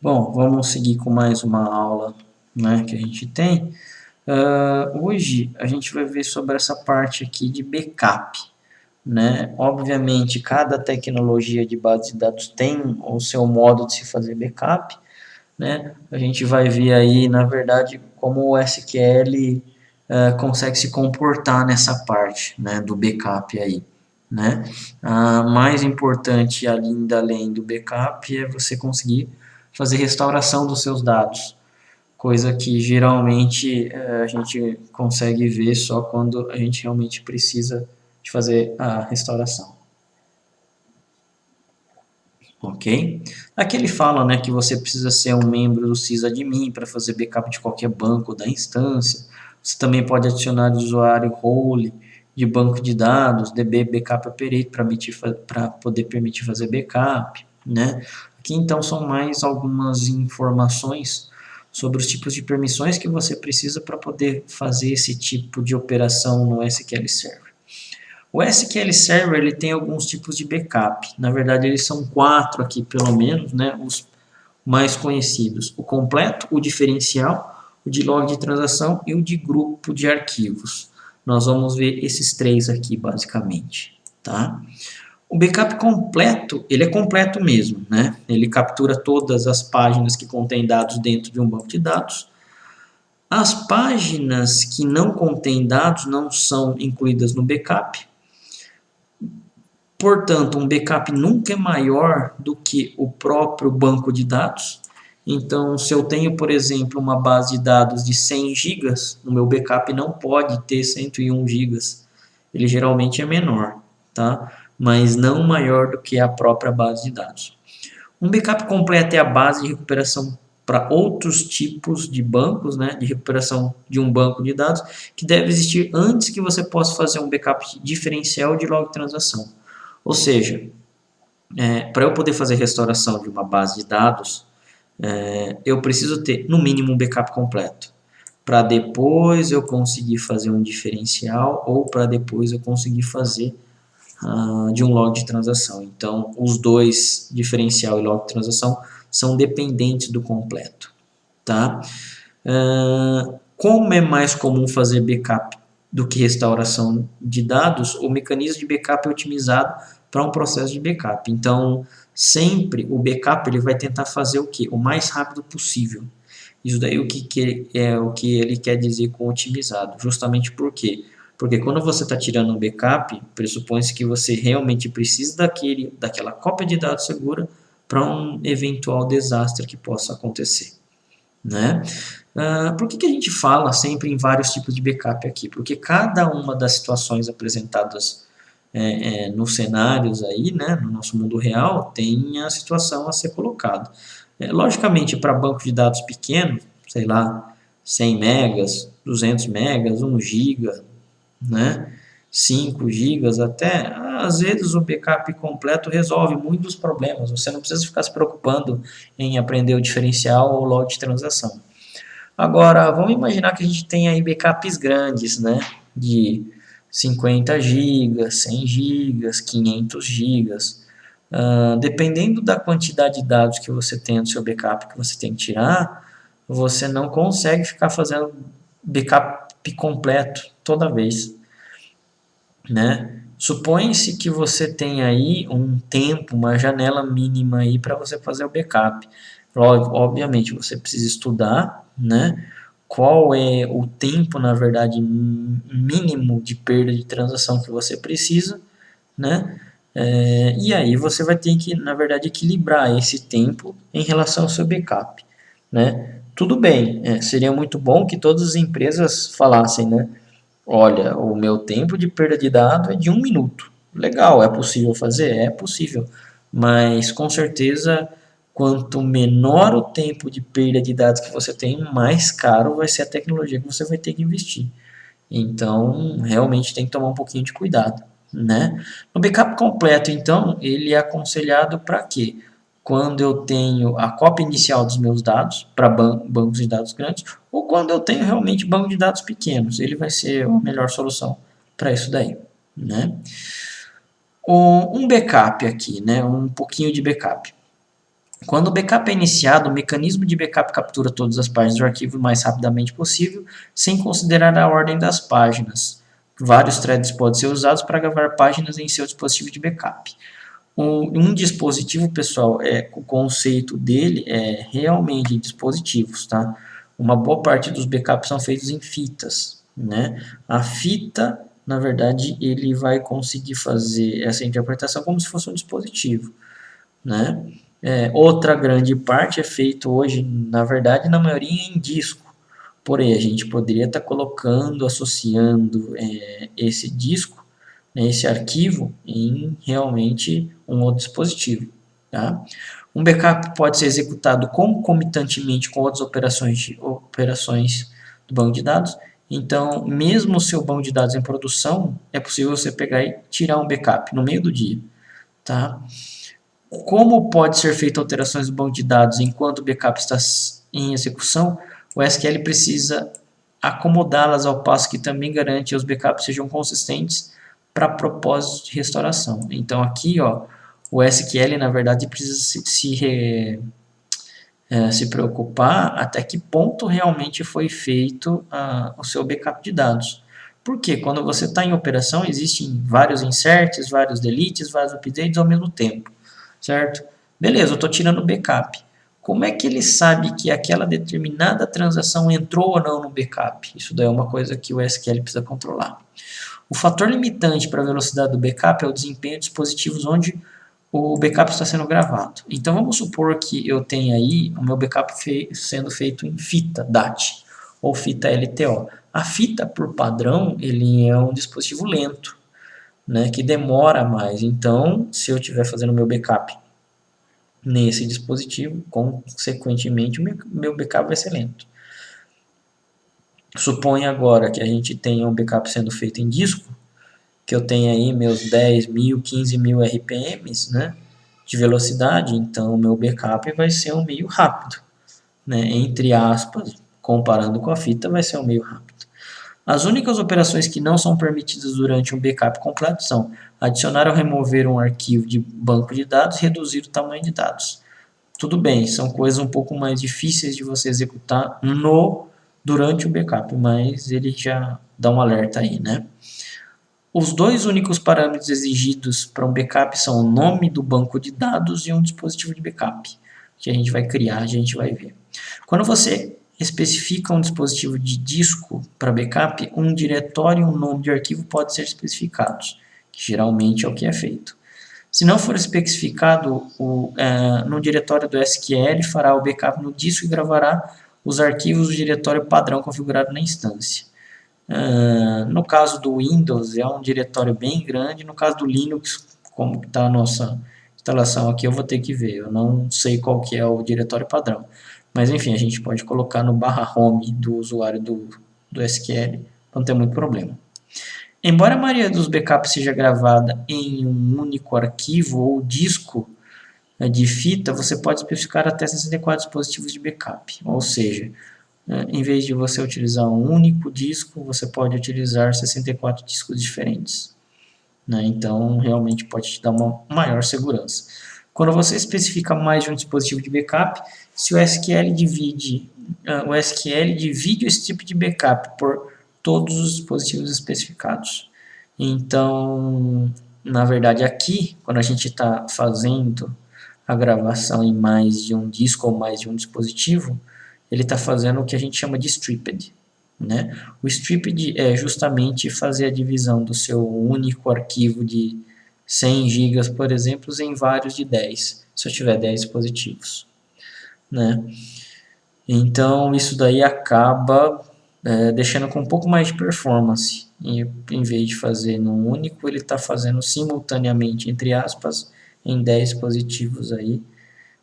Bom, vamos seguir com mais uma aula, né, que a gente tem. Hoje a gente vai ver sobre essa parte aqui de backup, né? Obviamente, cada tecnologia de base de dados tem o seu modo de se fazer backup, né? A gente vai ver aí, na verdade, como o SQL consegue se comportar nessa parte, né, do backup aí, né? Mais importante, além do backup, é você conseguir fazer restauração dos seus dados, coisa que geralmente a gente consegue ver só quando a gente realmente precisa de fazer a restauração. Ok? Aqui ele fala, né, que você precisa ser um membro do sysadmin para fazer backup de qualquer banco da instância. Você também pode adicionar o usuário role de banco de dados, DB Backup Operator para poder permitir fazer backup, né? Aqui então são mais algumas informações sobre os tipos de permissões que você precisa para poder fazer esse tipo de operação no SQL Server. O SQL Server ele tem alguns tipos de backup. Na verdade, eles são 4 aqui, pelo menos, né, os mais conhecidos. O completo, o diferencial, o de log de transação e o de grupo de arquivos. Nós vamos ver esses 3 aqui, basicamente. Tá? O backup completo, ele é completo mesmo. Né? Ele captura todas as páginas que contêm dados dentro de um banco de dados. As páginas que não contêm dados não são incluídas no backup. Portanto, um backup nunca é maior do que o próprio banco de dados. Então, se eu tenho, por exemplo, uma base de dados de 100 GB, o meu backup não pode ter 101 GB. Ele geralmente é menor, tá? Mas não maior do que a própria base de dados. Um backup completo é a base de recuperação para outros tipos de bancos, né, de recuperação de um banco de dados, que deve existir antes que você possa fazer um backup diferencial de log transação. Ou seja, para eu poder fazer restauração de uma base de dados, eu preciso ter no mínimo um backup completo, para depois eu conseguir fazer um diferencial ou para depois eu conseguir fazer de um log de transação. Então, os dois, diferencial e log de transação, são dependentes do completo. Tá? Como é mais comum fazer backup do que restauração de dados, o mecanismo de backup é otimizado para um processo de backup. Então, sempre o backup ele vai tentar fazer o quê? O mais rápido possível. Isso daí o que é o que ele quer dizer com otimizado. Justamente por quê? Porque quando você está tirando um backup, pressupõe-se que você realmente precisa daquela cópia de dados segura para um eventual desastre que possa acontecer. Né? Por que a gente fala sempre em vários tipos de backup aqui? Porque cada uma das situações apresentadas nos cenários aí, né, no nosso mundo real, tem a situação a ser colocada. Logicamente, para banco de dados pequeno, sei lá, 100 megas, 200 megas, 1 giga, né, 5 gigas até, às vezes o backup completo resolve muitos problemas. Você não precisa ficar se preocupando em aprender o diferencial ou log de transação. Agora, vamos imaginar que a gente tem aí backups grandes, né, de 50 gigas, 100 gigas, 500 gigas. Dependendo da quantidade de dados que você tem no seu backup que você tem que tirar, você não consegue ficar fazendo backup completo toda vez, né? Supõe-se que você tem aí um tempo, uma janela mínima aí para você fazer o backup. Obviamente, você precisa estudar, né? Qual é o tempo, na verdade, mínimo de perda de transação que você precisa, né? E aí você vai ter que, na verdade, equilibrar esse tempo em relação ao seu backup, né? Tudo bem, seria muito bom que todas as empresas falassem, né? Olha, o meu tempo de perda de dado é de 1 minuto. Legal, é possível fazer? É possível. Mas com certeza, quanto menor o tempo de perda de dados que você tem, mais caro vai ser a tecnologia que você vai ter que investir. Então, realmente tem que tomar um pouquinho de cuidado, né? No backup completo, então, ele é aconselhado para quê? Quando eu tenho a cópia inicial dos meus dados para bancos de dados grandes ou quando eu tenho realmente banco de dados pequenos, ele vai ser a melhor solução para isso daí, né? Um backup aqui, né? Um pouquinho de backup. Quando o backup é iniciado, o mecanismo de backup captura todas as páginas do arquivo o mais rapidamente possível, sem considerar a ordem das páginas. Vários threads podem ser usados para gravar páginas em seu dispositivo de backup. Um dispositivo, pessoal, o conceito dele é realmente dispositivos, tá? Uma boa parte dos backups são feitos em fitas, né? A fita, na verdade, ele vai conseguir fazer essa interpretação como se fosse um dispositivo, né? Outra grande parte é feito hoje, na verdade, na maioria em disco. Porém, a gente poderia estar colocando, associando esse disco, né, esse arquivo, em realmente um outro dispositivo. Tá? Um backup pode ser executado concomitantemente com outras operações do banco de dados. Então, mesmo o seu banco de dados em produção, é possível você pegar e tirar um backup no meio do dia. Tá? Como pode ser feita alterações do banco de dados enquanto o backup está em execução, o SQL precisa acomodá-las ao passo que também garante que os backups sejam consistentes para propósitos de restauração. Então aqui, o SQL na verdade precisa se preocupar até que ponto realmente foi feito o seu backup de dados. Porque quando você está em operação, existem vários inserts, vários deletes, vários updates ao mesmo tempo. Certo? Beleza, eu estou tirando o backup. Como é que ele sabe que aquela determinada transação entrou ou não no backup? Isso daí é uma coisa que o SQL precisa controlar. O fator limitante para a velocidade do backup é o desempenho de dispositivos onde o backup está sendo gravado. Então vamos supor que eu tenha aí o meu backup sendo feito em fita DAT ou fita LTO. A fita, por padrão, ele é um dispositivo lento, né, que demora mais. Então, se eu estiver fazendo meu backup nesse dispositivo, consequentemente, o meu backup vai ser lento. Suponha agora que a gente tenha um backup sendo feito em disco, que eu tenha aí meus 10.000, 15.000 RPMs, né, de velocidade, então o meu backup vai ser um meio rápido, né, entre aspas, comparando com a fita, vai ser um meio rápido. As únicas operações que não são permitidas durante um backup completo são adicionar ou remover um arquivo de banco de dados e reduzir o tamanho de dados. Tudo bem, são coisas um pouco mais difíceis de você executar durante o backup, mas ele já dá um alerta aí, né? Os dois únicos parâmetros exigidos para um backup são o nome do banco de dados e um dispositivo de backup, que a gente vai criar, a gente vai ver. Quando você especifica um dispositivo de disco para backup, um diretório e um nome de arquivo podem ser especificados, que geralmente é o que é feito. Se não for especificado, no diretório do SQL fará o backup no disco e gravará os arquivos do diretório padrão configurado na instância. No caso do Windows, é um diretório bem grande. No caso do Linux, como está a nossa instalação aqui, eu vou ter que ver. Eu não sei qual que é o diretório padrão. Mas enfim, a gente pode colocar no /home do usuário do SQL, não tem muito problema. Embora a maioria dos backups seja gravada em um único arquivo ou disco de fita, você pode especificar até 64 dispositivos de backup. Ou seja, em vez de você utilizar um único disco, você pode utilizar 64 discos diferentes. Então, realmente pode te dar uma maior segurança. Quando você especifica mais de um dispositivo de backup, se o SQL divide o strip de backup por todos os dispositivos especificados. Então, na verdade, aqui, quando a gente está fazendo a gravação em mais de um disco ou mais de um dispositivo, ele está fazendo o que a gente chama de stripped. Né? O stripped é justamente fazer a divisão do seu único arquivo de 100 GB, por exemplo, em vários de 10, se eu tiver 10 dispositivos. Né? Então, isso daí acaba deixando com um pouco mais de performance. E, em vez de fazer num único, ele está fazendo simultaneamente, entre aspas, em 10 dispositivos aí,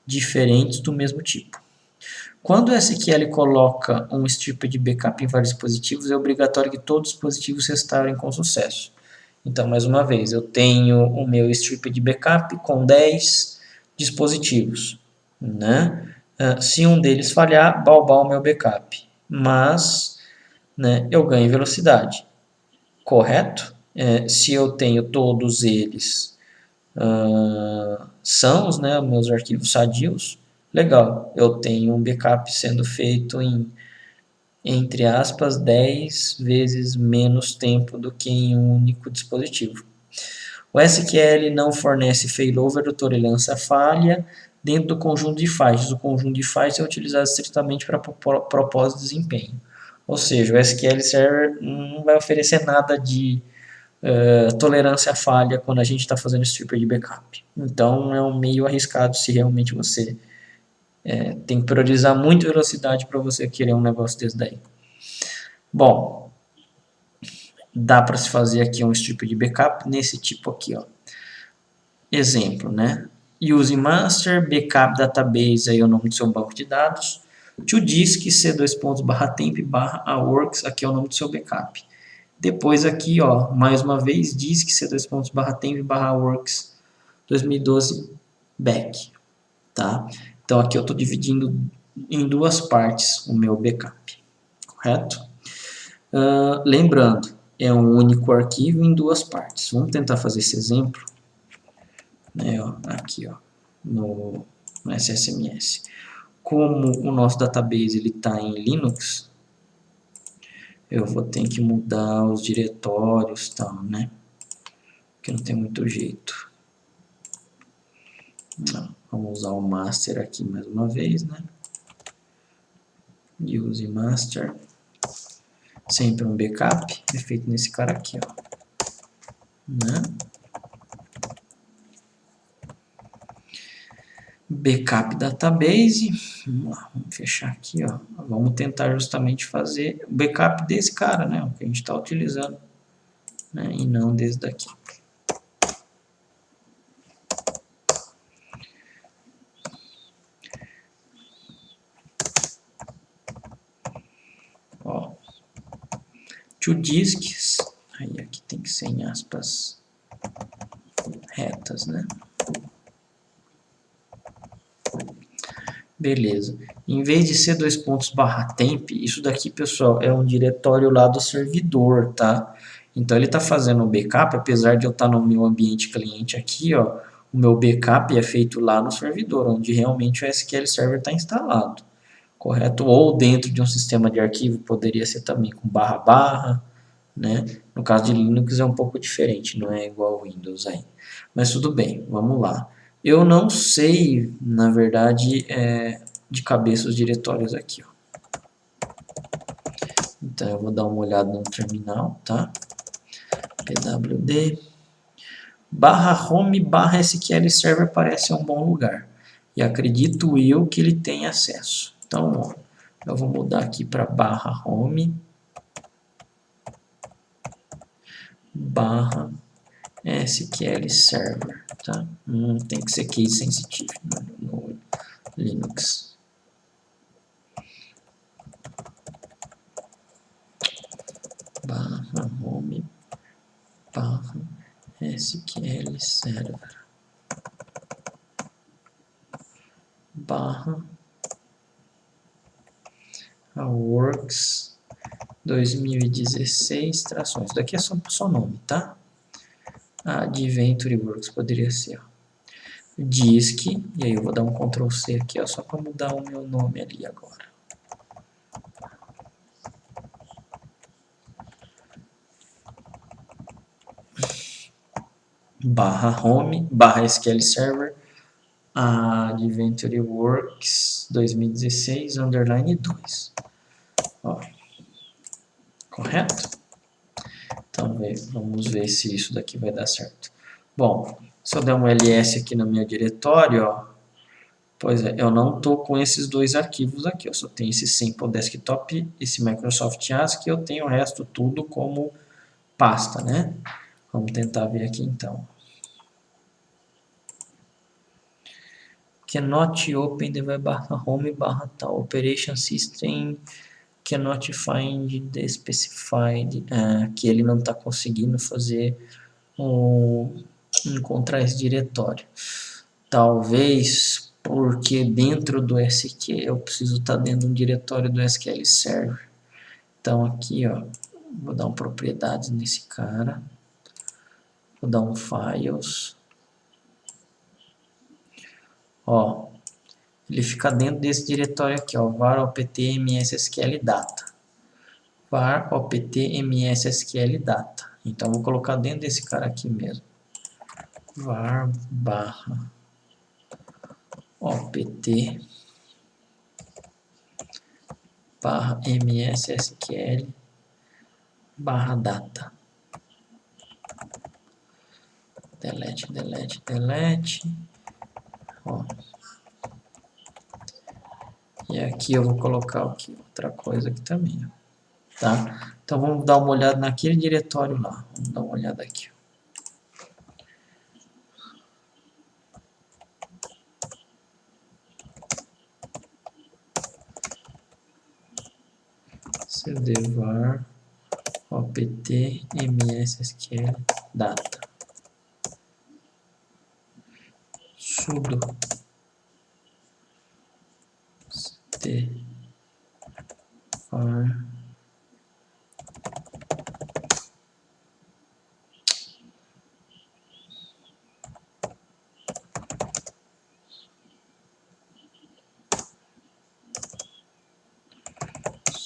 diferentes do mesmo tipo. Quando o SQL coloca um strip de backup em vários dispositivos, é obrigatório que todos os dispositivos restaurem com sucesso. Então, mais uma vez, eu tenho o meu strip de backup com 10 dispositivos. Né? Se um deles falhar, balbar o meu backup. Mas, né, eu ganho velocidade. Correto? Se eu tenho todos eles sãos, né, meus arquivos sadios, Legal, eu tenho um backup sendo feito em, entre aspas, 10 vezes menos tempo do que em um único dispositivo. O SQL não fornece failover ou tolerância à falha dentro do conjunto de faixas. O conjunto de faixas é utilizado estritamente para propósito de desempenho. Ou seja, o SQL Server não vai oferecer nada de tolerância à falha quando a gente está fazendo stripper de backup. Então é um meio arriscado se realmente você tem que priorizar muito velocidade para você querer um negócio desse daí. Bom, dá para se fazer aqui um stripper de backup nesse tipo aqui, ó. Exemplo, né? Use master, backup database, aí é o nome do seu banco de dados. To disk, c:/temp/aworks, aqui é o nome do seu backup. Depois aqui, ó, mais uma vez, disk, c:/temp/aworks 2012 back, tá? Então aqui eu estou dividindo em duas partes o meu backup, correto? Lembrando, é um único arquivo em duas partes. Vamos tentar fazer esse exemplo, né, ó, aqui, ó, no SSMS. Como o nosso database ele está em Linux, eu vou ter que mudar os diretórios e tal, né? Porque não tem muito jeito. Não, vamos usar o master aqui mais uma vez, né? Use master. Sempre um backup, é feito nesse cara aqui, ó. Né? Backup database. Vamos lá, vamos fechar aqui, ó. Vamos tentar justamente fazer o backup desse cara, né? O que a gente está utilizando, né? E não desse daqui. Ó, to disks, aí aqui tem que ser em aspas retas, né? Beleza. Em vez de ser /temp, isso daqui, pessoal, é um diretório lá do servidor, tá? Então ele está fazendo o backup, apesar de eu estar no meu ambiente cliente aqui, ó, o meu backup é feito lá no servidor, onde realmente o SQL Server está instalado, correto? Ou dentro de um sistema de arquivo, poderia ser também com //, né? No caso de Linux é um pouco diferente, não é igual ao Windows aí. Mas tudo bem, vamos lá. Eu não sei, na verdade, de cabeça os diretórios aqui, ó. Então eu vou dar uma olhada no terminal, tá? pwd /home/SQL Server parece um bom lugar. E acredito eu que ele tem acesso. Então, ó, eu vou mudar aqui para /home /SQL Server, tá? Tem que ser case sensitive no Linux. /home /SQL Server /aworks 2016 trações. Isso daqui é só nome, tá? Adventure Works poderia ser, ó. Disk, e aí eu vou dar um Ctrl C aqui, ó, só para mudar o meu nome ali agora. /home /SQL Server Adventure Works 2016 _2. Ó, correto? Então vamos ver se isso daqui vai dar certo. Bom, se eu der um ls aqui no meu diretório, ó, pois é, eu não estou com esses dois arquivos aqui, eu só tenho esse Simple Desktop, esse Microsoft ASCII, e eu tenho o resto tudo como pasta, né? Vamos tentar ver aqui então. Cannot open the web /home /tal operation system cannot find the specified, que ele não está conseguindo fazer encontrar esse diretório. Talvez porque dentro do SQL eu preciso estar dentro de um diretório do SQL Server. Então aqui, ó, vou dar um propriedades nesse cara, vou dar um files, ó, ele fica dentro desse diretório aqui, ó, var opt mssql data. Var opt mssql data. Então, vou colocar dentro desse cara aqui mesmo. Var barra opt barra mssql barra data. Delete, delete, delete. Ó. E aqui eu vou colocar aqui outra coisa aqui também, ó. Tá? Então vamos dar uma olhada naquele diretório lá. Vamos dar uma olhada aqui. cd var opt mssql data. Sudo cd var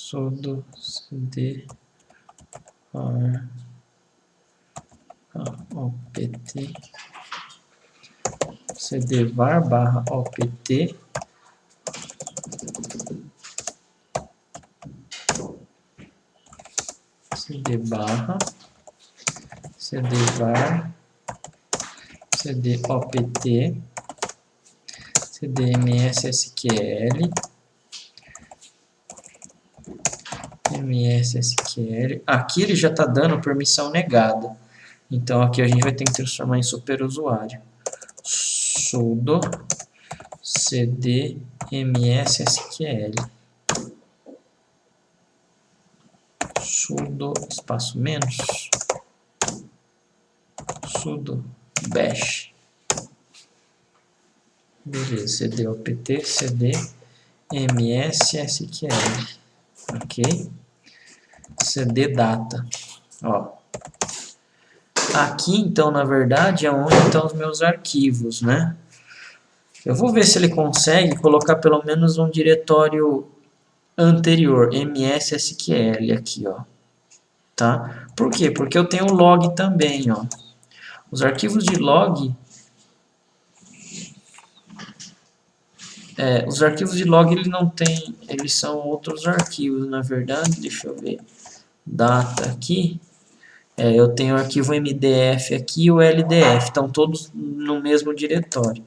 sudo cd var opt cd var barra opt cd barra cd var cd opt cd mssql mssql. Aqui ele já está dando permissão negada. Então aqui a gente vai ter que transformar em superusuário. Sudo cd mssql. Sudo espaço menos. Sudo bash. Beleza, cd opt cd mssql. Ok? cd data. Ó. Aqui, então, na verdade, é onde estão os meus arquivos, né? Eu vou ver se ele consegue colocar pelo menos um diretório anterior, mssql, aqui, ó. Tá? Por quê? Porque eu tenho log também, ó. Os arquivos de log... os arquivos de log, ele não tem... Eles são outros arquivos, na verdade. Deixa eu ver. Data aqui... eu tenho o arquivo MDF aqui e o LDF, estão todos no mesmo diretório.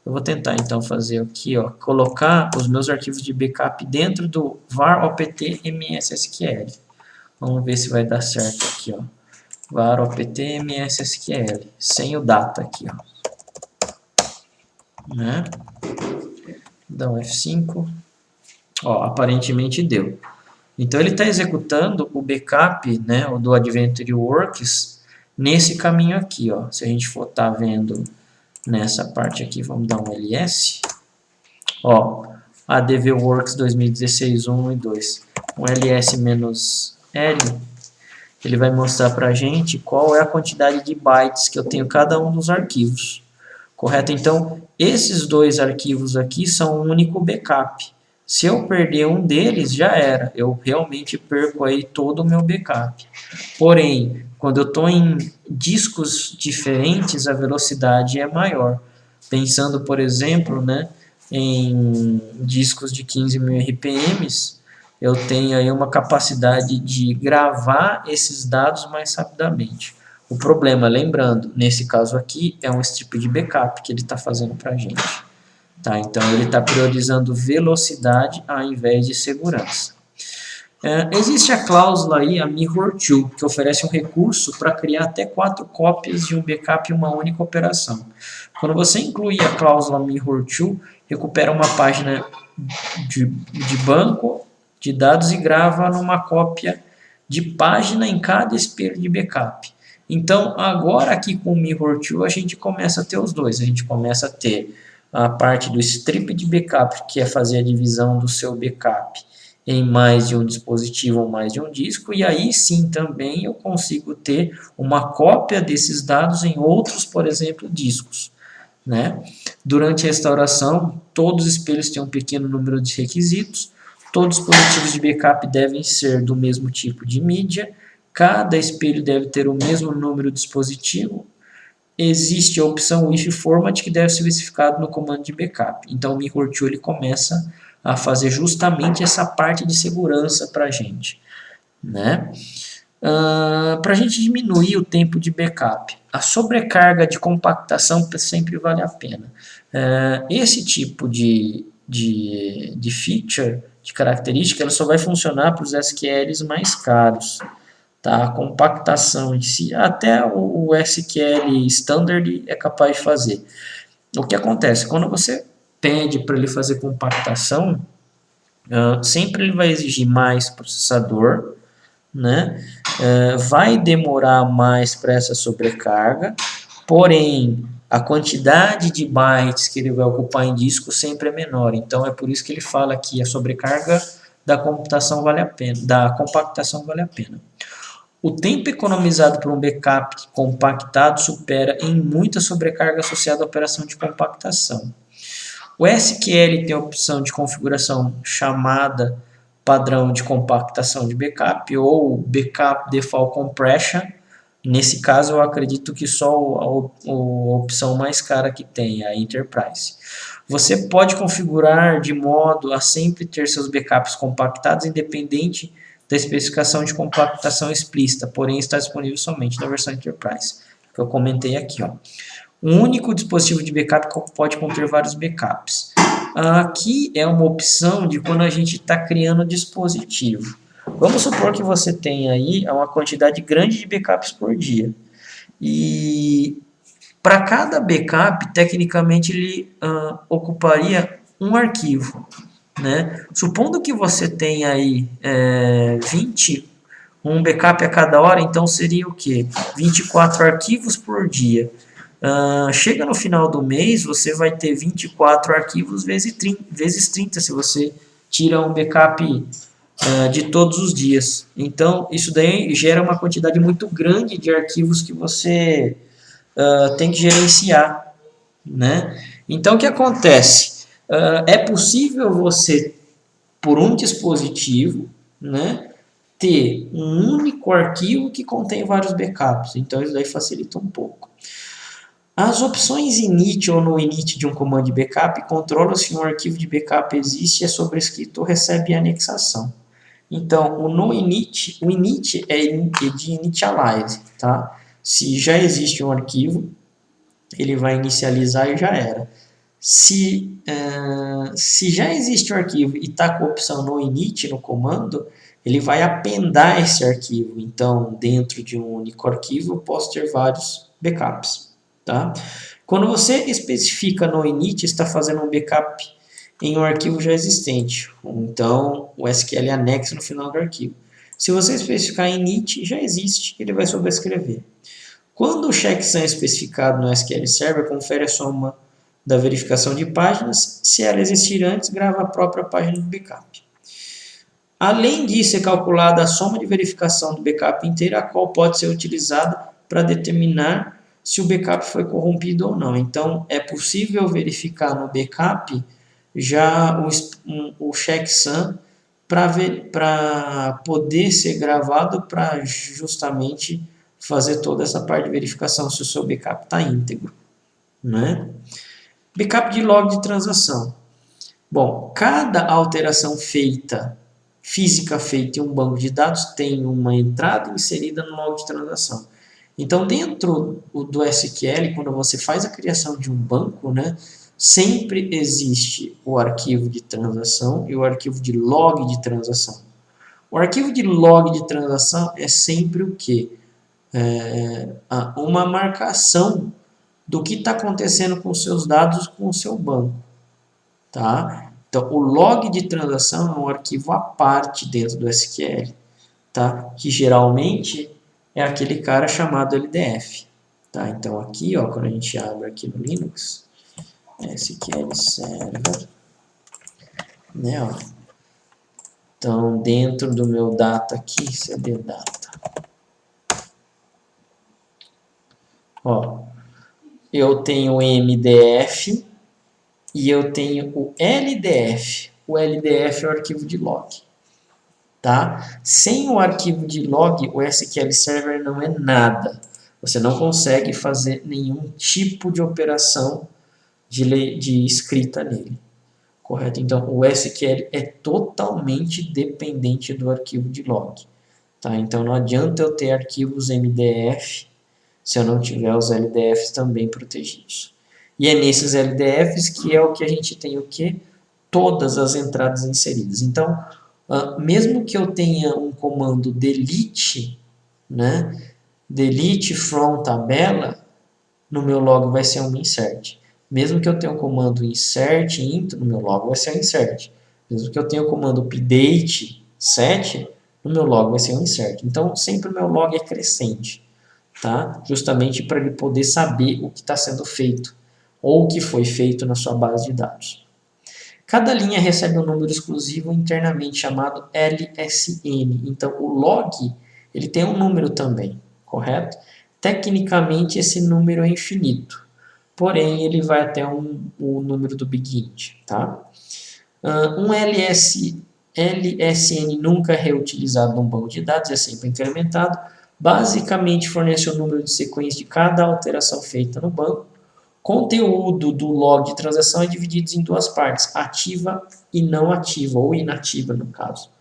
Eu vou tentar então fazer aqui, ó, colocar os meus arquivos de backup dentro do var opt mssql. Vamos ver se vai dar certo aqui, ó. Var opt mssql, sem o data aqui, ó. Né? Dá um F5. Ó, aparentemente deu. Então, ele está executando o backup, né, o do Adventure Works nesse caminho aqui, ó. Se a gente for estar vendo nessa parte aqui, vamos dar um ls. Ó, ADV Works 2016, 1 e 2. Um ls-l, ele vai mostrar para a gente qual é a quantidade de bytes que eu tenho cada um dos arquivos. Correto? Então, esses dois arquivos aqui são um único backup. Se eu perder um deles, já era. Eu realmente perco aí todo o meu backup. Porém, quando eu estou em discos diferentes, a velocidade é maior. Pensando, por exemplo, né, em discos de 15.000 RPMs, eu tenho aí uma capacidade de gravar esses dados mais rapidamente. O problema, lembrando, nesse caso aqui, é um strip de backup que ele está fazendo para a gente. Tá, então, ele está priorizando velocidade ao invés de segurança. Existe a cláusula aí, a mirror-to, que oferece um recurso para criar até 4 cópias de um backup em uma única operação. Quando você inclui a cláusula mirror-to, recupera uma página de banco de dados e grava numa cópia de página em cada espelho de backup. Então, agora aqui com o mirror-to, a gente começa a ter os dois. A gente começa a ter a parte do strip de backup, que é fazer a divisão do seu backup em mais de um dispositivo ou mais de um disco, e aí sim também eu consigo ter uma cópia desses dados em outros, por exemplo, discos. né? Durante a restauração, todos os espelhos têm um pequeno número de requisitos, todos os dispositivos de backup devem ser do mesmo tipo de mídia, cada espelho deve ter o mesmo número de dispositivo, existe a opção If Format que deve ser especificado no comando de backup. Então o MirrorTwo ele começa a fazer justamente essa parte de segurança para a gente, né? Para a gente diminuir o tempo de backup, a sobrecarga de compactação sempre vale a pena. Esse tipo de feature, de característica, ela só vai funcionar para os SQLs mais caros. Tá? A compactação em si, até o SQL Standard é capaz de fazer. O que acontece? Quando você pede para ele fazer compactação, sempre ele vai exigir mais processador, né? Vai demorar mais para essa sobrecarga, porém a quantidade de bytes que ele vai ocupar em disco sempre é menor. Então é por isso que ele fala que a sobrecarga da computação vale a pena, da compactação vale a pena. O tempo economizado por um backup compactado supera em muita sobrecarga associada à operação de compactação. O SQL tem a opção de configuração chamada padrão de compactação de backup ou Backup Default Compression. Nesse caso, eu acredito que só a opção mais cara que tem, a Enterprise. Você pode configurar de modo a sempre ter seus backups compactados, independente da especificação de compactação explícita, porém está disponível somente na versão Enterprise, que eu comentei aqui. Ó. Um único dispositivo de backup pode conter vários backups. Aqui é uma opção de quando a gente está criando dispositivo. Vamos supor que você tem aí uma quantidade grande de backups por dia. E para cada backup, tecnicamente, ele ocuparia um arquivo. Né? Supondo que você tenha aí 20, um backup a cada hora, então seria o quê? 24 arquivos por dia. Chega no final do mês, você vai ter 24 arquivos vezes 30, se você tira um backup de todos os dias. Então, isso daí gera uma quantidade muito grande de arquivos que você tem que gerenciar. Né? Então, o que acontece? É possível você, por um dispositivo, né, ter um único arquivo que contém vários backups. Então, isso daí facilita um pouco. As opções init ou no init de um comando de backup controlam se um arquivo de backup existe, é sobrescrito ou recebe anexação. Então, o init é de initialize, tá? Se já existe um arquivo, ele vai inicializar e já era. Se já existe um arquivo e está com a opção no init no comando, ele vai appendar esse arquivo. Então, dentro de um único arquivo, eu posso ter vários backups. Tá? Quando você especifica no init, está fazendo um backup em um arquivo já existente. Então, o SQL anexa no final do arquivo. Se você especificar em init, já existe, ele vai sobrescrever. Quando o checksum é especificado no SQL Server, confere a soma da verificação de páginas. Se ela existir antes, grava a própria página do backup. Além disso, é calculada a soma de verificação do backup inteiro, a qual pode ser utilizada para determinar se o backup foi corrompido ou não. Então, é possível verificar no backup já o checksum para poder ser gravado para justamente fazer toda essa parte de verificação se o seu backup está íntegro. Né? Backup de log de transação. Bom, cada alteração física feita em um banco de dados tem uma entrada inserida no log de transação. Então, dentro do SQL, quando você faz a criação de um banco, né, sempre existe o arquivo de transação e o arquivo de log de transação. O arquivo de log de transação é sempre o quê? Uma marcação do que está acontecendo com os seus dados com o seu banco. Tá? Então, o log de transação é um arquivo à parte dentro do SQL, tá? Que geralmente é aquele cara chamado LDF. Tá? Então, aqui, ó, quando a gente abre aqui no Linux, SQL Server, né, ó. Então, dentro do meu data aqui, CD data. Ó, eu tenho o MDF e eu tenho o LDF. O LDF é o arquivo de log. Tá? Sem o arquivo de log, o SQL Server não é nada. Você não consegue fazer nenhum tipo de operação de escrita nele. Correto? Então, o SQL é totalmente dependente do arquivo de log. Tá? Então, não adianta eu ter arquivos MDF se eu não tiver os LDFs também protegidos. E é nesses LDFs que é o que a gente tem o quê? Todas as entradas inseridas. Então, mesmo que eu tenha um comando delete, né? Delete from tabela, no meu log vai ser um insert. Mesmo que eu tenha o comando insert into, no meu log vai ser um insert. Mesmo que eu tenha o comando update set, no meu log vai ser um insert. Então, sempre o meu log é crescente, tá? Justamente para ele poder saber o que está sendo feito ou o que foi feito na sua base de dados. Cada linha recebe um número exclusivo internamente chamado LSN. Então, o log ele tem um número também, correto? Tecnicamente, esse número é infinito, porém, ele vai até o número do big int. Tá? Um LSN nunca é reutilizado num banco de dados, é sempre incrementado. Basicamente, fornece o número de sequência de cada alteração feita no banco. Conteúdo do log de transação é dividido em duas partes, ativa e não ativa, ou inativa no caso.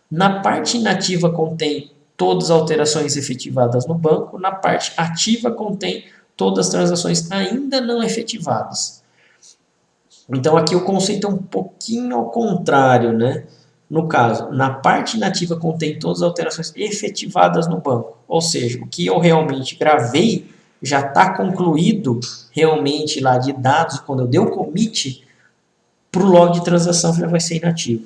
Na parte inativa contém todas as alterações efetivadas no banco, na parte ativa contém todas as transações ainda não efetivadas. Então aqui o conceito é um pouquinho ao contrário, né? No caso, na parte inativa contém todas as alterações efetivadas no banco, ou seja, o que eu realmente gravei já está concluído realmente lá de dados, quando eu dei o commit, para o log de transação já vai ser inativo.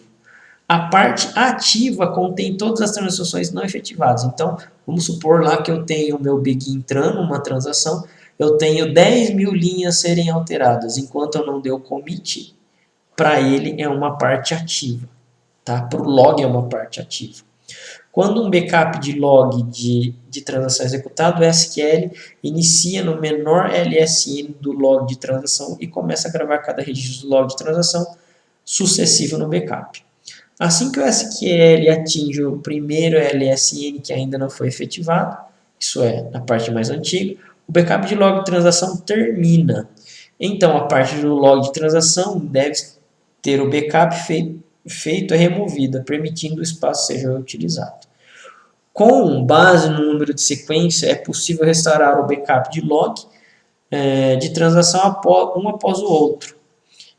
A parte ativa contém todas as transações não efetivadas. Então, vamos supor lá que eu tenho o meu big entrando, uma transação, eu tenho 10 mil linhas serem alteradas. Enquanto eu não dei o commit, para ele é uma parte ativa. Tá? Para o log é uma parte ativa. Quando um backup de log de transação é executado, o SQL inicia no menor LSN do log de transação e começa a gravar cada registro do log de transação sucessivo no backup. Assim que o SQL atinge o primeiro LSN que ainda não foi efetivado, isso é, na parte mais antiga, o backup de log de transação termina. Então, a parte do log de transação deve ter o backup feito é removida, permitindo o espaço seja utilizado. Com base no número de sequência, é possível restaurar o backup de log de transação um após o outro,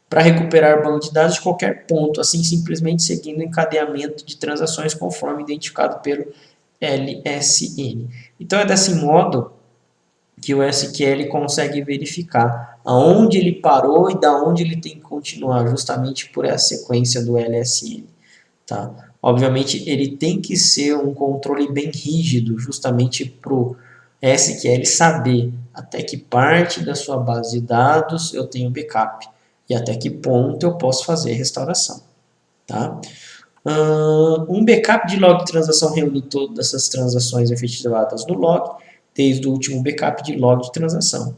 para recuperar o banco de dados de qualquer ponto, assim simplesmente seguindo o encadeamento de transações conforme identificado pelo LSN. Então é desse modo que o SQL consegue verificar aonde ele parou e da onde ele tem que continuar, justamente por essa sequência do LSN. Tá? Obviamente, ele tem que ser um controle bem rígido, justamente para o SQL saber até que parte da sua base de dados eu tenho backup e até que ponto eu posso fazer restauração. Tá? Um backup de log de transação reúne todas essas transações efetivadas no log, desde o último backup de log de transação.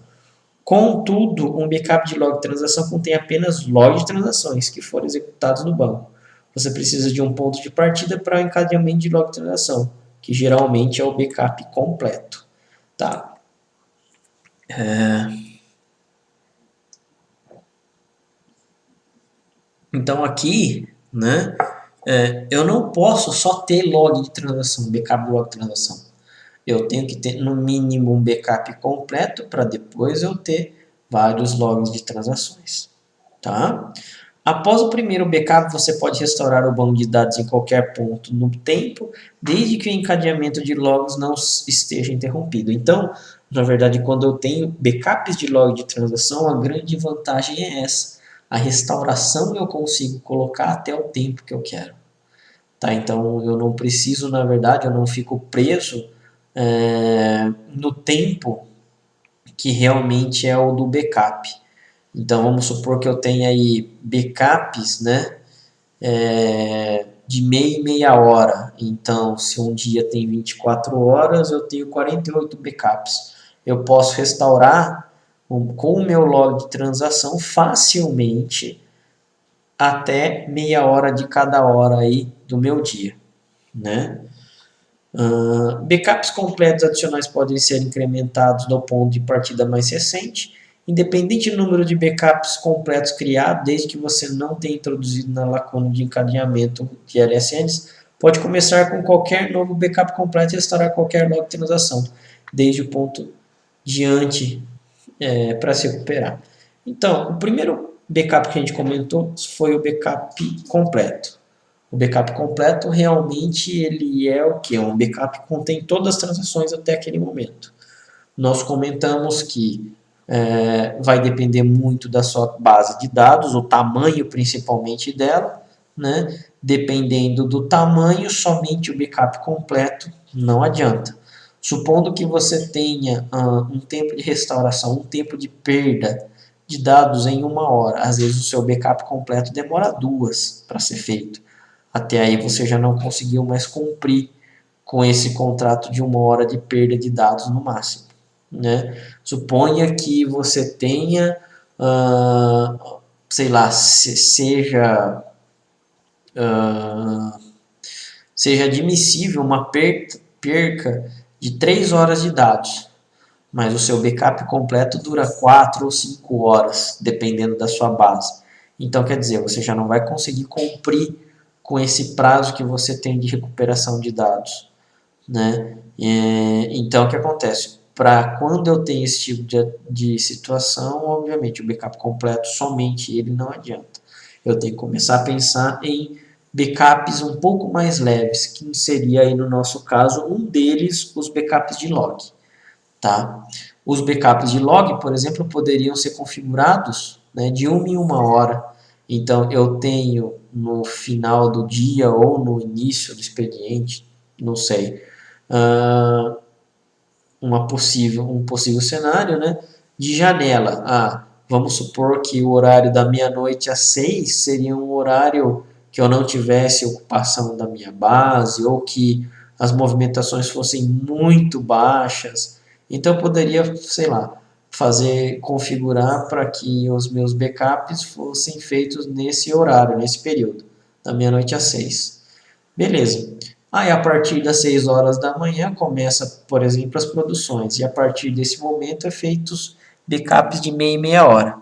Contudo, um backup de log de transação contém apenas log de transações que foram executados no banco. Você precisa de um ponto de partida para o encadeamento de log de transação, que geralmente é o backup completo. Tá? Então aqui, né, eu não posso só ter log de transação, backup de log de transação. Eu tenho que ter no mínimo um backup completo para depois eu ter vários logs de transações. Tá? Após o primeiro backup, você pode restaurar o banco de dados em qualquer ponto no tempo, desde que o encadeamento de logs não esteja interrompido. Então, na verdade, quando eu tenho backups de log de transação, a grande vantagem é essa. A restauração eu consigo colocar até o tempo que eu quero. Tá? Então, eu não preciso, na verdade, eu não fico preso no tempo que realmente é o do backup. Então, vamos supor que eu tenha aí backups, né, de meia e meia hora. Então, se um dia tem 24 horas, eu tenho 48 backups. Eu posso restaurar com o meu log de transação facilmente até meia hora de cada hora aí do meu dia, né? Backups completos adicionais podem ser incrementados do ponto de partida mais recente, independente do número de backups completos criados, desde que você não tenha introduzido na lacuna de encadeamento de LSNs, pode começar com qualquer novo backup completo e restaurar qualquer log de transação, desde o ponto diante para se recuperar. Então, o primeiro backup que a gente comentou foi o backup completo. O backup completo realmente ele é o que? Um backup que contém todas as transações até aquele momento. Nós comentamos que vai depender muito da sua base de dados, o tamanho principalmente dela, né? Dependendo do tamanho, somente o backup completo não adianta. Supondo que você tenha um tempo de restauração, um tempo de perda de dados em 1 hora, às vezes o seu backup completo demora 2 para ser feito. Até aí você já não conseguiu mais cumprir com esse contrato de 1 hora de perda de dados no máximo, né? Suponha que você tenha, sei lá, seja admissível uma perca de 3 horas de dados, mas o seu backup completo dura 4 ou 5 horas, dependendo da sua base. Então, quer dizer, você já não vai conseguir cumprir com esse prazo que você tem de recuperação de dados, né? Então, o que acontece? Para quando eu tenho esse tipo de situação, obviamente, o backup completo, somente ele não adianta. Eu tenho que começar a pensar em backups um pouco mais leves, que seria aí no nosso caso, um deles, os backups de log. Tá? Os backups de log, por exemplo, poderiam ser configurados, né, de 1 em 1 hora. Então, eu tenho no final do dia ou no início do expediente, não sei, um possível cenário, né, de janela. Vamos supor que o horário da meia-noite às 6 seria um horário que eu não tivesse ocupação da minha base ou que as movimentações fossem muito baixas. Então, eu poderia, sei lá, configurar para que os meus backups fossem feitos nesse horário, nesse período, da meia-noite às 6. Beleza. Aí, a partir das 6 horas da manhã, começa, por exemplo, as produções. E a partir desse momento, é feitos backups de meia e meia hora.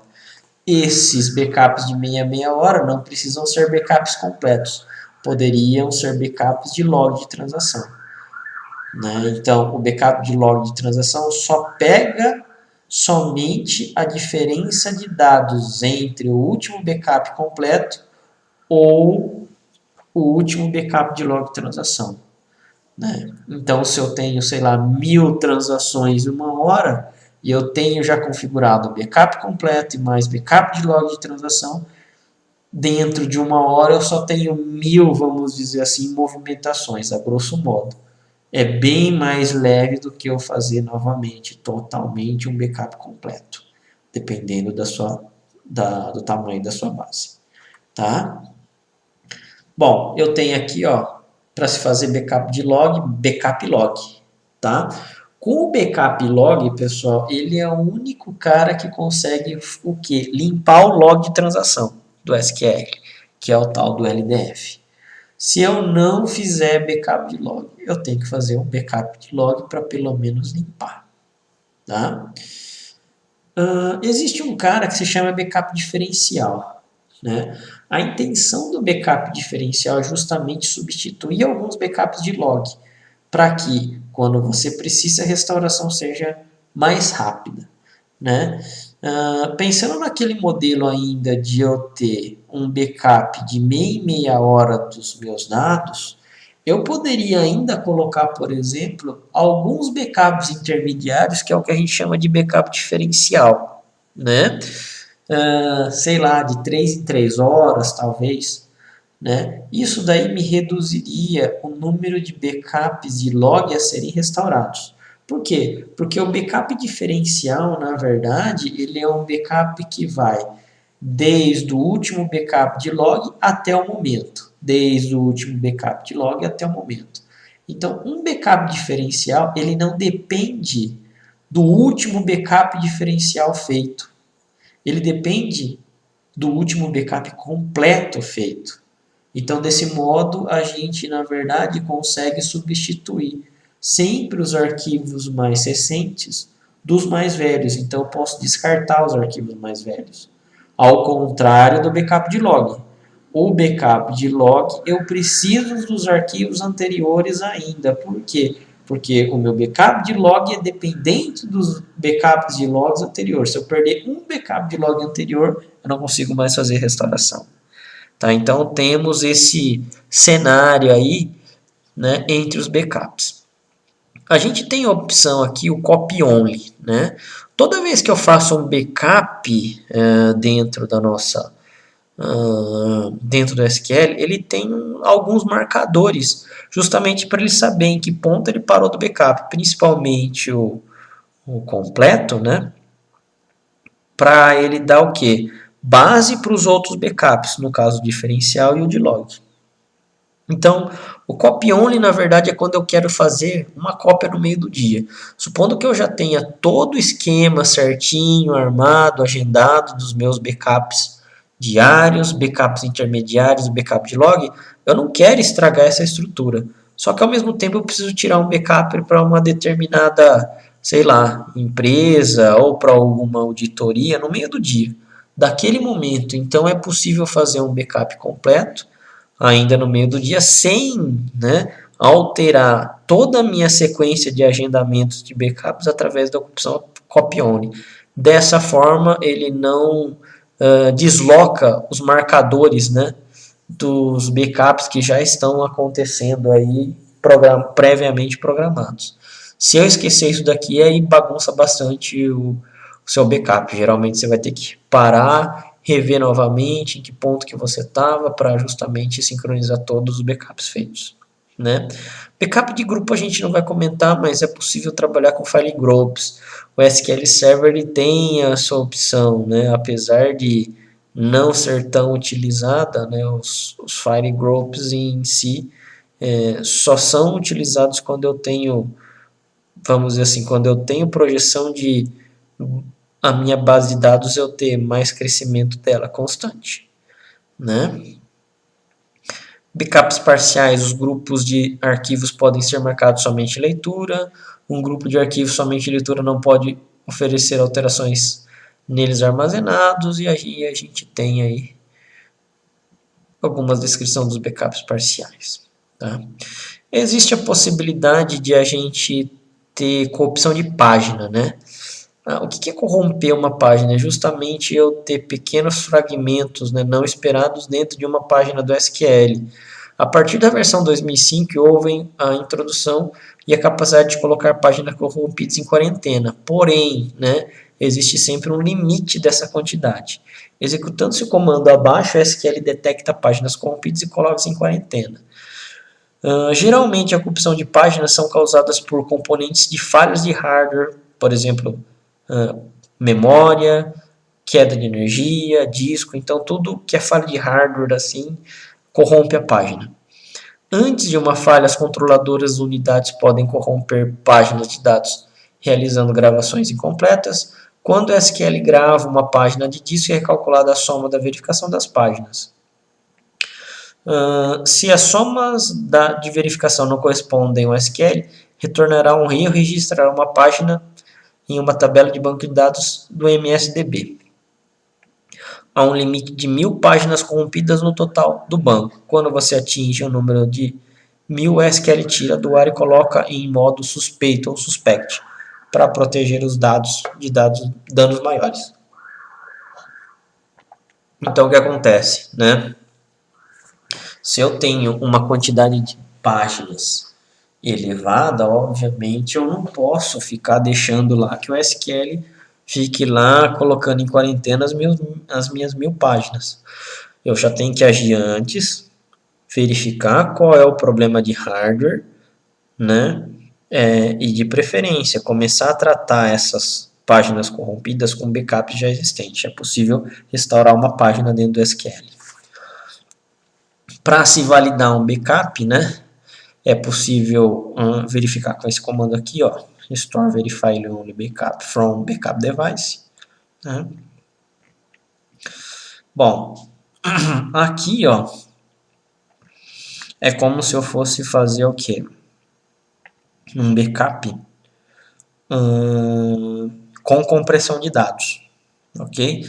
Esses backups de meia hora não precisam ser backups completos. Poderiam ser backups de log de transação. Né? Então, o backup de log de transação só pega somente a diferença de dados entre o último backup completo ou o último backup de log de transação. Né? Então, se eu tenho, sei lá, 1000 transações em 1 hora e eu tenho já configurado o backup completo e mais backup de log de transação, dentro de 1 hora eu só tenho 1000, vamos dizer assim, movimentações, a grosso modo. É bem mais leve do que eu fazer novamente, totalmente um backup completo, dependendo do tamanho da sua base. Tá? Bom, eu tenho aqui, para se fazer backup de log, backup log. Tá? Com o backup log, pessoal, ele é o único cara que consegue o quê? Limpar o log de transação do SQL, que é o tal do LDF. Se eu não fizer backup de log, eu tenho que fazer um backup de log para pelo menos limpar. Tá? Existe um cara que se chama backup diferencial. Né? A intenção do backup diferencial é justamente substituir alguns backups de log, para que, quando você precisa, a restauração seja mais rápida. Né? Pensando naquele modelo ainda de eu ter um backup de meia hora dos meus dados, eu poderia ainda colocar, por exemplo, alguns backups intermediários, que é o que a gente chama de backup diferencial. Né? Sei lá, de 3 em 3 horas, talvez. Né? Isso daí me reduziria o número de backups de log a serem restaurados. Por quê? Porque o backup diferencial, na verdade, ele é um backup que vai desde o último backup de log até o momento. Desde o último backup de log até o momento. Então, um backup diferencial, ele não depende do último backup diferencial feito. Ele depende do último backup completo feito. Então, desse modo, a gente, na verdade, consegue substituir sempre os arquivos mais recentes dos mais velhos. Então, eu posso descartar os arquivos mais velhos. Ao contrário do backup de log. O backup de log, eu preciso dos arquivos anteriores ainda. Por quê? Porque o meu backup de log é dependente dos backups de logs anteriores. Se eu perder um backup de log anterior, eu não consigo mais fazer restauração. Tá? Então, temos esse cenário aí, né, entre os backups. A gente tem a opção aqui, o copy only. Né? Toda vez que eu faço um backup dentro da nossa... dentro do SQL, ele tem alguns marcadores, justamente para ele saber em que ponto ele parou do backup, principalmente o completo, né? Para ele dar o quê? Base para os outros backups, no caso o diferencial e o de log. Então, o copy only, na verdade, é quando eu quero fazer uma cópia no meio do dia. Supondo que eu já tenha todo o esquema certinho, armado, agendado dos meus backups diários, backups intermediários, backup de log, eu não quero estragar essa estrutura. Só que ao mesmo tempo eu preciso tirar um backup para uma determinada, sei lá, empresa ou para alguma auditoria no meio do dia. Daquele momento, então é possível fazer um backup completo ainda no meio do dia sem, né, alterar toda a minha sequência de agendamentos de backups através da opção copy only. Dessa forma, ele não desloca os marcadores, né, dos backups que já estão acontecendo aí previamente programados. Se eu esquecer isso daqui, aí bagunça bastante o seu backup. Geralmente você vai ter que parar, rever novamente em que ponto que você estava para justamente sincronizar todos os backups feitos. Né? Backup de grupo a gente não vai comentar, mas é possível trabalhar com file groups. O SQL Server ele tem a sua opção, né? Apesar de não ser tão utilizada, né? Os file groups em si só são utilizados quando eu tenho, vamos dizer assim, quando eu tenho projeção de a minha base de dados eu ter mais crescimento dela constante. Né? Backups parciais, os grupos de arquivos podem ser marcados somente em leitura, um grupo de arquivos somente em leitura não pode oferecer alterações neles armazenados, e aí a gente tem aí algumas descrições dos backups parciais. Tá? Existe a possibilidade de a gente ter corrupção de página, né? O que é corromper uma página? É justamente eu ter pequenos fragmentos, né, não esperados dentro de uma página do SQL. A partir da versão 2005 houve a introdução e a capacidade de colocar páginas corrompidas em quarentena. Porém, né, existe sempre um limite dessa quantidade. Executando-se o comando abaixo, o SQL detecta páginas corrompidas e coloca-se em quarentena. Geralmente, a corrupção de páginas são causadas por componentes de falhas de hardware, por exemplo, memória, queda de energia, disco, então tudo que é falha de hardware assim corrompe a página. Antes de uma falha, as controladoras unidades podem corromper páginas de dados realizando gravações incompletas. Quando o SQL grava uma página de disco, é recalculada a soma da verificação das páginas. Se as somas de verificação não correspondem ao SQL, retornará um erro e registrará uma página em uma tabela de banco de dados do MSDB. Há um limite de 1000 páginas corrompidas no total do banco. Quando você atinge o número de 1000, o SQL tira do ar e coloca em modo suspeito ou suspect, para proteger os dados de danos maiores. Então, o que acontece? Né? Se eu tenho uma quantidade de páginas elevada, obviamente eu não posso ficar deixando lá que o SQL fique lá colocando em quarentena as minhas 1000 páginas. Eu já tenho que agir antes, verificar qual é o problema de hardware, né? E de preferência começar a tratar essas páginas corrompidas com backup já existente. É possível restaurar uma página dentro do SQL. Para se validar um backup, né? É possível verificar com esse comando aqui, ó, Restore verify only backup from backup device. Né? Bom, aqui ó, é como se eu fosse fazer o quê? Um backup com compressão de dados, ok?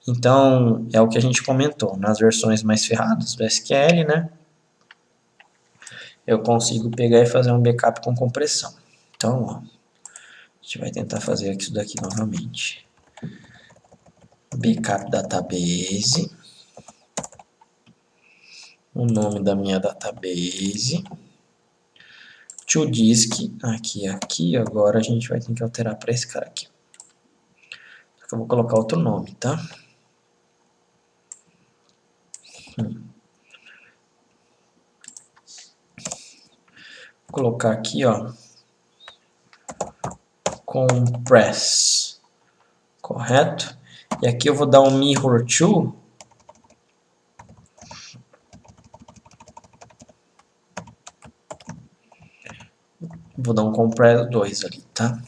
Então, é o que a gente comentou, nas versões mais ferradas do SQL, né? Eu consigo pegar e fazer um backup com compressão. Então, ó, a gente vai tentar fazer isso daqui novamente. Backup database. O nome da minha database. To disk, aqui, agora a gente vai ter que alterar para esse cara aqui. Eu vou colocar outro nome, tá? Vou colocar aqui, ó, compress, correto? E aqui eu vou dar um mirror to, vou dar um compress 2 ali, tá?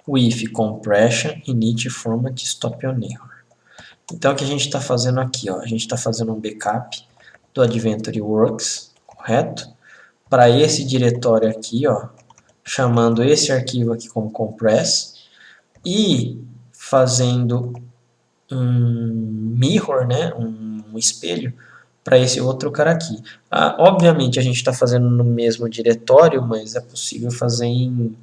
With compression init format stop on error. Então, o que a gente está fazendo aqui? Ó, a gente está fazendo um backup do Adventure Works, correto? Para esse diretório aqui, ó, chamando esse arquivo aqui como compress e fazendo um mirror, né, um espelho, para esse outro cara aqui. Obviamente, a gente está fazendo no mesmo diretório, mas é possível fazer em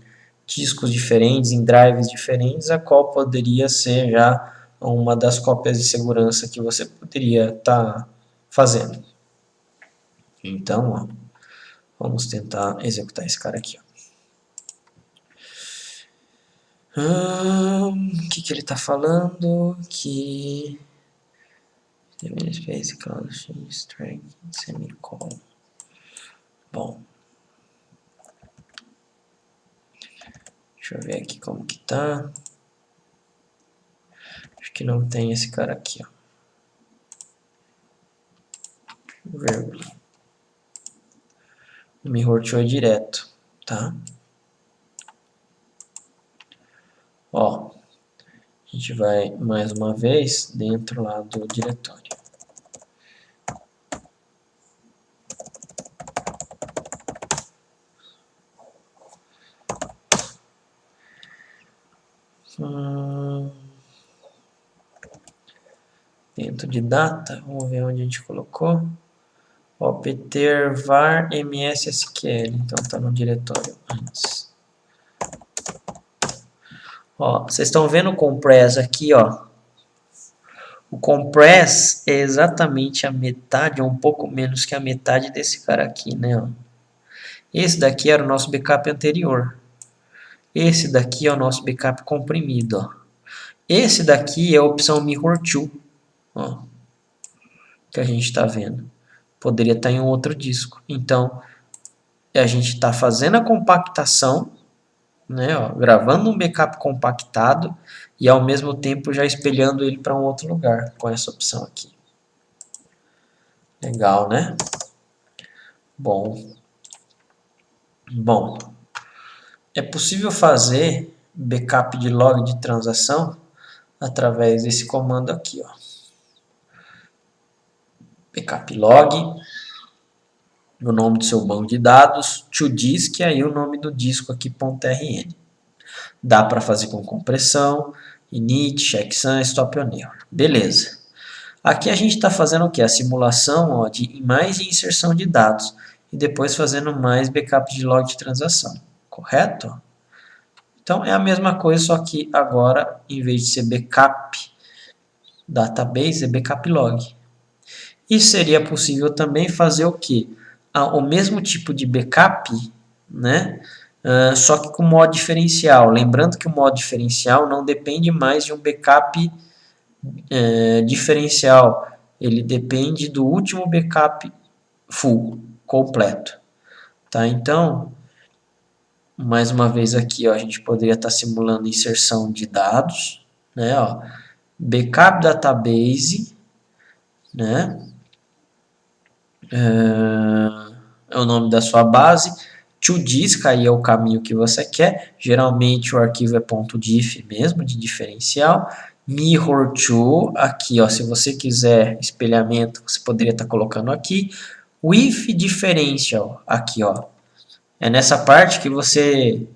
discos diferentes, em drives diferentes, a qual poderia ser já uma das cópias de segurança que você poderia estar fazendo. Então, ó, vamos tentar executar esse cara aqui. O que ele está falando? Que space string semicolon. Bom, deixa eu ver aqui como que tá. Acho que não tem esse cara aqui, ó. Vírgula. O mirror to é direto, tá? Ó, a gente vai mais uma vez dentro lá do diretório. Dentro de data, vamos ver onde a gente colocou. Ó, pter var mssql, então está no diretório antes. Ó, vocês estão vendo o compress aqui, ó. O compress é exatamente a metade, ou um pouco menos que a metade desse cara aqui, né? Ó. Esse daqui era o nosso backup anterior. Esse daqui é o nosso backup comprimido, ó. Esse daqui é a opção mirror to, ó, que a gente está vendo. Poderia estar em um outro disco. Então, a gente está fazendo a compactação, né, ó, gravando um backup compactado e ao mesmo tempo já espelhando ele para um outro lugar com essa opção aqui. Legal, né? Bom, é possível fazer backup de log de transação através desse comando aqui, ó. Backup log, o nome do seu banco de dados, to disk, e aí o nome do disco aqui, .rn. Dá para fazer com compressão, init, checksum, stop on error. Beleza. Aqui a gente está fazendo o que? A simulação, ó, de mais de inserção de dados e depois fazendo mais backup de log de transação. Correto? Então é a mesma coisa, só que agora, em vez de ser backup database, é backup log. E seria possível também fazer o que? O mesmo tipo de backup, né? Só que com modo diferencial. Lembrando que o modo diferencial não depende mais de um backup diferencial. Ele depende do último backup full, completo. Tá? Então, mais uma vez aqui, ó, a gente poderia estar simulando inserção de dados, né? Ó, backup database, né? É o nome da sua base. To disk, aí é o caminho que você quer. Geralmente o arquivo é .diff mesmo, de diferencial. Mirror to, aqui, ó, se você quiser espelhamento, você poderia estar colocando aqui. With differential, aqui, ó. É nessa parte que você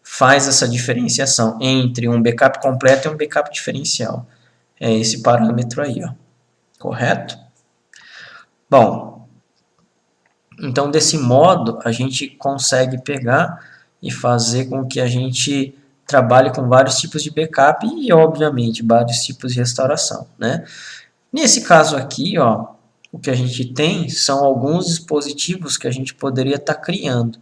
faz essa diferenciação entre um backup completo e um backup diferencial. É esse parâmetro aí, ó. Correto? Bom, então desse modo a gente consegue pegar e fazer com que a gente trabalhe com vários tipos de backup e, obviamente, vários tipos de restauração, né? Nesse caso aqui, ó, o que a gente tem são alguns dispositivos que a gente poderia estar criando.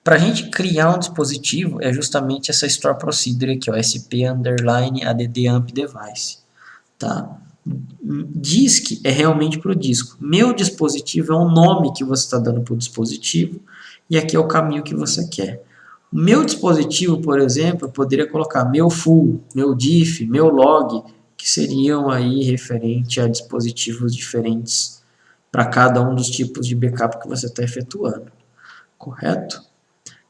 Para a gente criar um dispositivo é justamente essa store procedure aqui, ó, sp_add_amp_device, tá? Disk é realmente para o disco. Meu dispositivo é o nome que você está dando para o dispositivo e aqui é o caminho que você quer. O meu dispositivo, por exemplo, eu poderia colocar meu full, meu diff, meu log, que seriam aí referente a dispositivos diferentes para cada um dos tipos de backup que você está efetuando. Correto?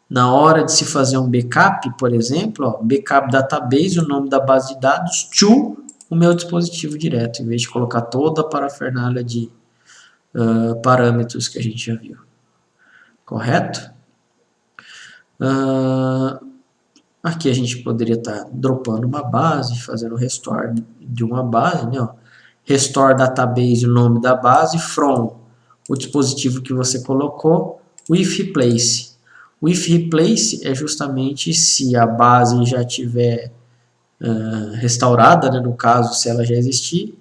Na hora de se fazer um backup, por exemplo, ó, backup database, o nome da base de dados, to o meu dispositivo direto, em vez de colocar toda a parafernália de parâmetros que a gente já viu. Correto? Aqui a gente poderia estar dropando uma base, fazendo restore de uma base, né? Ó. Restore database, o nome da base, from o dispositivo que você colocou, with replace. With replace é justamente se a base já tiver restaurada, né? No caso, se ela já existir,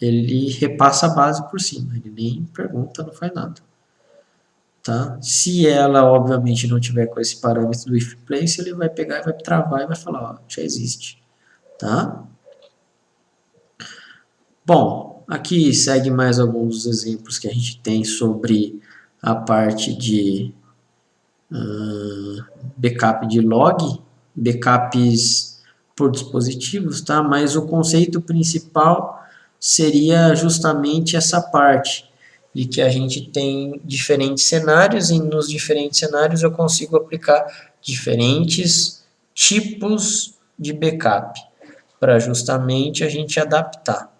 ele repassa a base por cima, ele nem pergunta, não faz nada. Tá? Se ela, obviamente, não tiver com esse parâmetro do if place, ele vai pegar e vai travar e vai falar, ó, já existe. Tá? Bom, aqui segue mais alguns dos exemplos que a gente tem sobre a parte de backup de log, backups por dispositivos, tá? Mas o conceito principal seria justamente essa parte de que a gente tem diferentes cenários e nos diferentes cenários eu consigo aplicar diferentes tipos de backup para justamente a gente adaptar,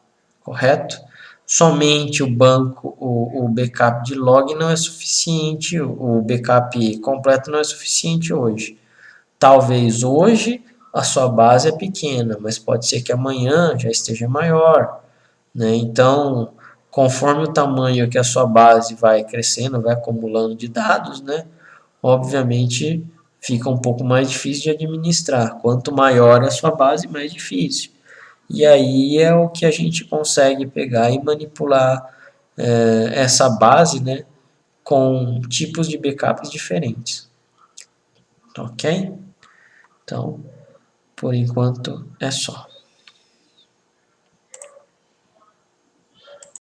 correto? Somente o banco, o backup de log não é suficiente, o backup completo não é suficiente hoje. Talvez hoje a sua base é pequena, mas pode ser que amanhã já esteja maior, né? Então, conforme o tamanho que a sua base vai crescendo, vai acumulando de dados, né? Obviamente fica um pouco mais difícil de administrar. Quanto maior a sua base, mais difícil. E aí é o que a gente consegue pegar e manipular essa base, né, com tipos de backups diferentes. Ok? Então, por enquanto é só.